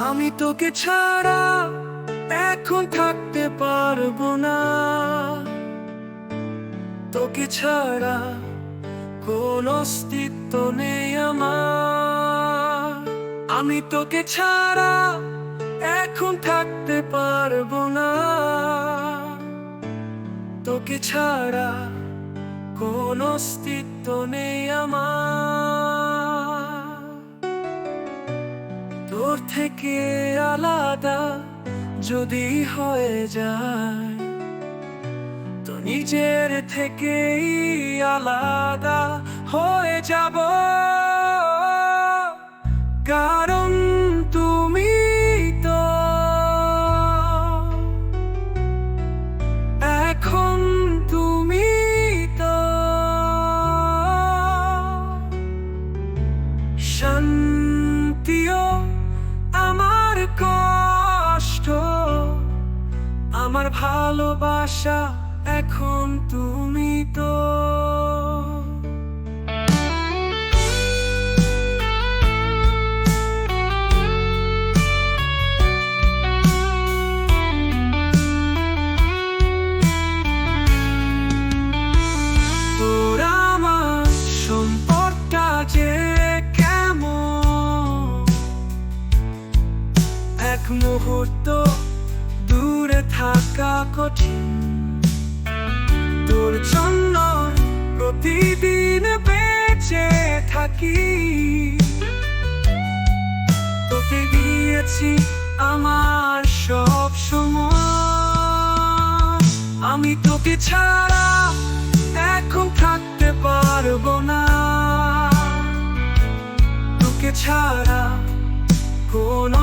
আমি তোকে ছাড়া এখন থাকতে পারবো না, তোকে ছাড়া কোন অস্তিত্ব নেই আমার। আমি তোকে ছাড়া এখন থাকতে পারবো না, তোকে ছাড়া কোন অস্তিত্ব নেই আমার। তোর থেকে আলাদা যদি হয়ে যায়, তো নিজের থেকেই আলাদা হয়ে যাব। কারণ তুমি তো এখন তুমি তো শান্তিও আমার কষ্ট, আমার ভালোবাসা এখন তুমি তো। তোর আমার সম্পর্কটা যে কেমন, এক মুহূর্ত দূরে থাকা কঠিন। তোর জন্য প্রতিদিন বেঁচে থাকি, তোকে দিয়েছি আমার সব সময়। আমি তোকে ছাড়া এখন থাকতে পারবো না, তোকে ছাড়া কোন